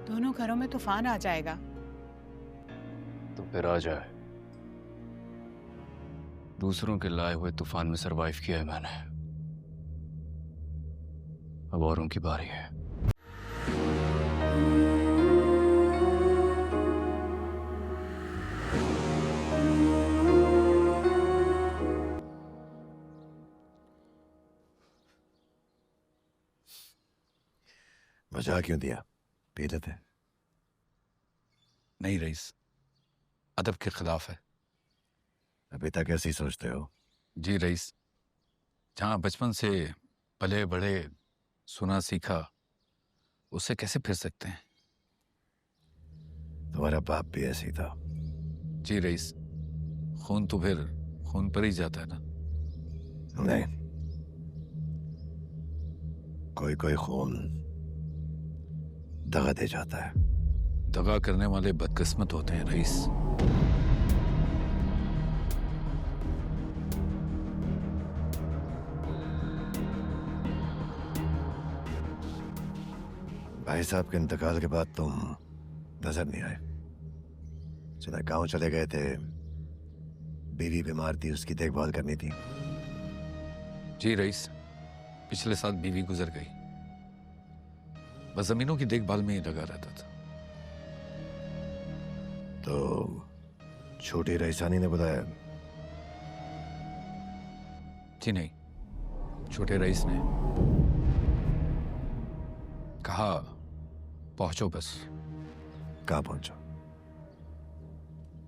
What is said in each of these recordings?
दोनों घरों में तूफान आ जाएगा। तो फिर आ जाए। दूसरों के लाए हुए तूफान में सरवाइव किया है मैंने, अब औरों की बारी है। बचा क्यों दिया? पी लेते। नहीं रईस, अदब के खिलाफ है। अभी तक ऐसे ही सोचते हो? जी रईस, जहां बचपन से पले बड़े सुना सीखा, उससे कैसे फिर सकते हैं? तुम्हारा बाप भी ऐसे ही था। जी रईस, खून तो फिर खून पर ही जाता है ना। नहीं, कोई कोई खून दगा दे जाता है। दगा करने वाले बदकिस्मत होते हैं रईस। भाई साहब के इंतकाल के बाद तुम नजर नहीं आए। सुना गांव चले गए थे, बीवी बीमार थी, उसकी देखभाल करनी थी। जी रईस, पिछले साल बीवी गुजर गई, बस जमीनों की देखभाल में ही लगा रहता था। तो छोटी रईसानी ने बुलाया? जी नहीं, छोटे रईस ने कहा पहुंचो बस। कहाँ पहुंचो?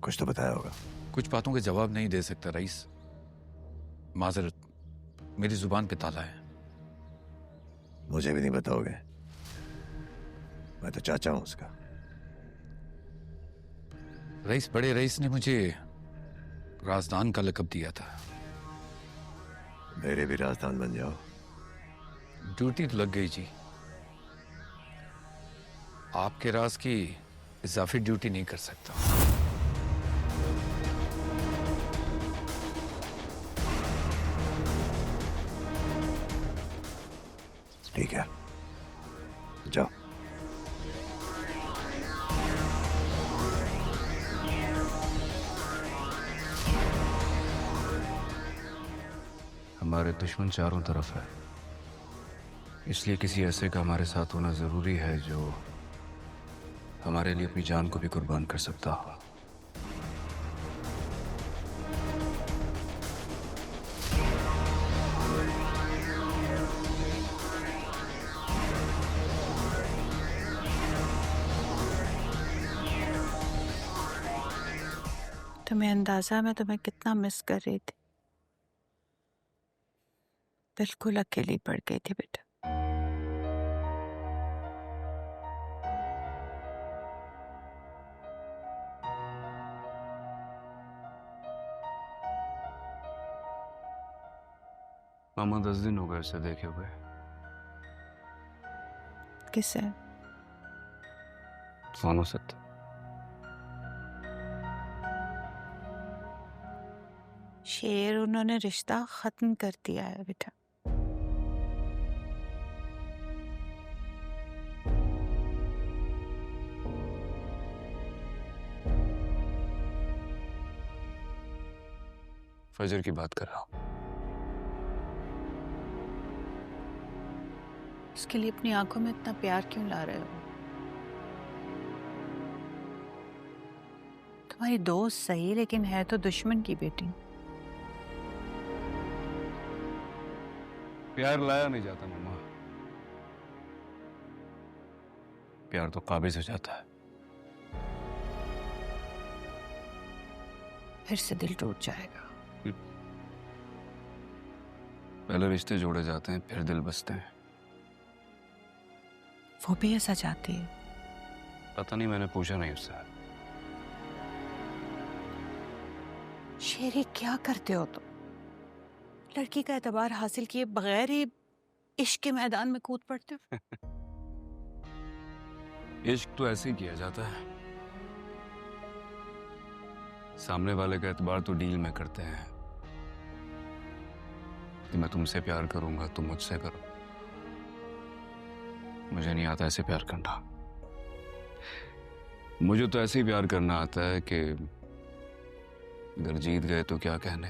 कुछ तो बताया होगा। कुछ बातों के जवाब नहीं दे सकता रईस, माजरत, मेरी जुबान पे ताला है। मुझे भी नहीं बताओगे? मैं तो चाचा हूं उसका। रईस, बड़े रईस ने मुझे राजदान का लक़ब दिया था। मेरे भी राजदान बन जाओ। ड्यूटी तो लग गई जी, आपके राज की इजाफी ड्यूटी नहीं कर सकता। ठीक है, जाओ। हमारे दुश्मन चारों तरफ है, इसलिए किसी ऐसे का हमारे साथ होना जरूरी है जो हमारे लिए अपनी जान को भी कुर्बान कर सकता हो। तुम्हें अंदाजा मैं तुम्हें कितना मिस कर रही थी। बिल्कुल अकेली पड़ गई थी बेटा। मामा 10 दिन हो गए उसे देखे हुए। किसे? फानोसत। शेर, उन्होंने रिश्ता खत्म कर दिया है बेटा। फजर की बात कर रहा हूं। इसके लिए अपनी आंखों में इतना प्यार क्यों ला रहे हो? तुम्हारी दोस्त सही, लेकिन है तो दुश्मन की बेटी। प्यार लाया नहीं जाता मामा, प्यार तो काबिज हो जाता है। फिर से दिल टूट जाएगा। पहले रिश्ते जोड़े जाते हैं, फिर दिल बसते हैं। वो भी ऐसा चाहती है? पता नहीं, मैंने पूछा नहीं उससे। शेरी, क्या करते हो तुम? लड़की का एतबार हासिल किए बगैर ही इश्क के मैदान में कूद पड़ते हो। इश्क तो ऐसे ही किया जाता है, सामने वाले का एतबार तो डील में करते हैं कि मैं तुमसे प्यार करूंगा, तुम मुझसे करो। मुझे नहीं आता ऐसे प्यार करना। मुझे तो ऐसे ही प्यार करना आता है कि अगर जीत गए तो क्या कहने,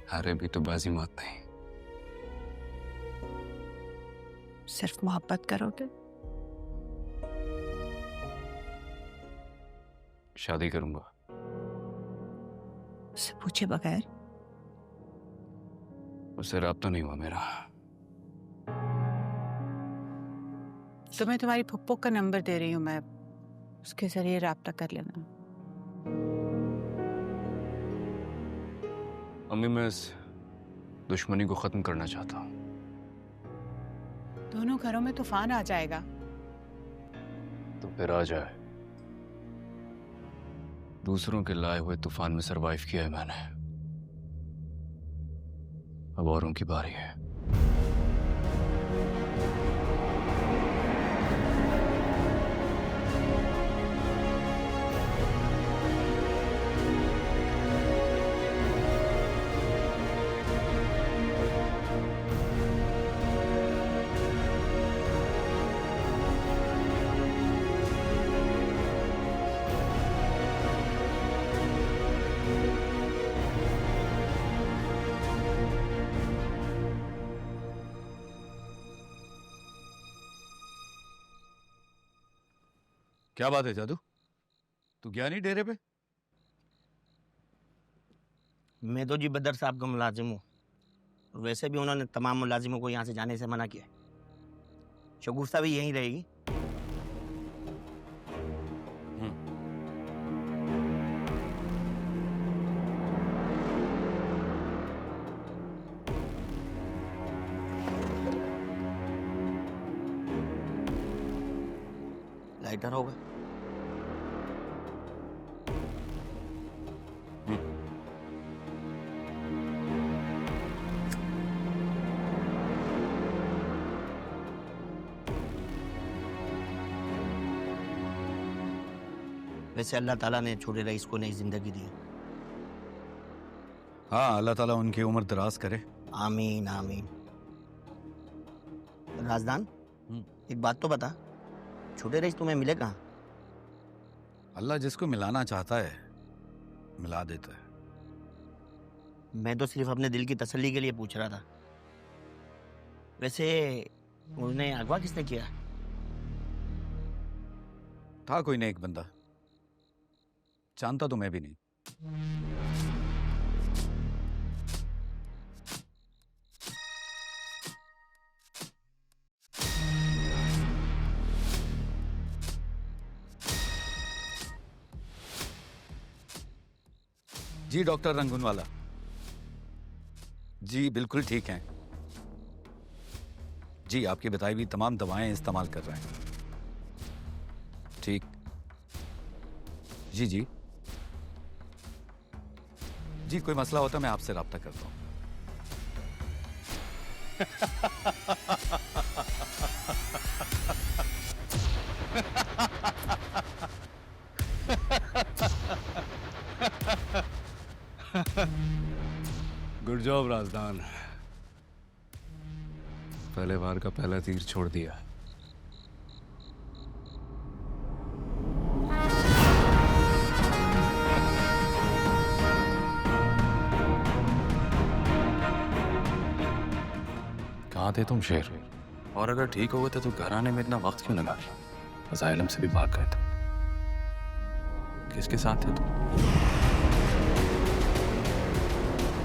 हारे भी तो बाजी मात नहीं। सिर्फ मोहब्बत करोगे? शादी करूंगा। उससे पूछे बगैर? उससे राब्ता नहीं हुआ मेरा। तो मैं तुम्हारी फुप्पो का नंबर दे रही हूँ, मैं उसके जरिए राब्ता कर लेना। अम्मी, मैं इस दुश्मनी को खत्म करना चाहता हूँ। दोनों घरों में तूफान आ जाएगा। तो फिर आ जाए। दूसरों के लाए हुए तूफान में सरवाइव किया है मैंने, अब औरों की बारी है। क्या बात है जादू, तू गया नहीं डेरे पे? मैं तो जी बदर साहब का मुलाजिम हूँ। वैसे भी उन्होंने तमाम मुलाजिमों को यहाँ से जाने से मना किया। शगुफ्ता भी यहीं रहेगी। लाइटर होगा। वैसे अल्लाह ताला ने छोटे रईस को नई जिंदगी दी। हाँ, अल्लाह ताला उनकी उम्र दराज करे। आमीन आमीन। राजदान, एक बात तो बता, छोटे रईस तुम्हें मिले कहाँ? अल्लाह जिसको मिलाना चाहता है मिला देता है। मैं तो सिर्फ अपने दिल की तसल्ली के लिए पूछ रहा था। वैसे उन्हें अगवा किसने किया? था कोई नेक बंदा, जानता तो मैं भी नहीं। जी डॉक्टर रंगूनवाला जी बिल्कुल ठीक हैं जी, आपकी बताई हुई तमाम दवाएं इस्तेमाल कर रहे हैं। ठीक जी जी जी, कोई मसला होता मैं आपसे राब्ता करता हूं। गुड जॉब राजदान, पहले बार का पहला तीर छोड़ दिया। कहाँ थे तुम शेर? और अगर ठीक हो गए थे तो घर आने में इतना वक्त क्यों लगा? असाइलम से भी भाग गए थे। किसके साथ थे तुम?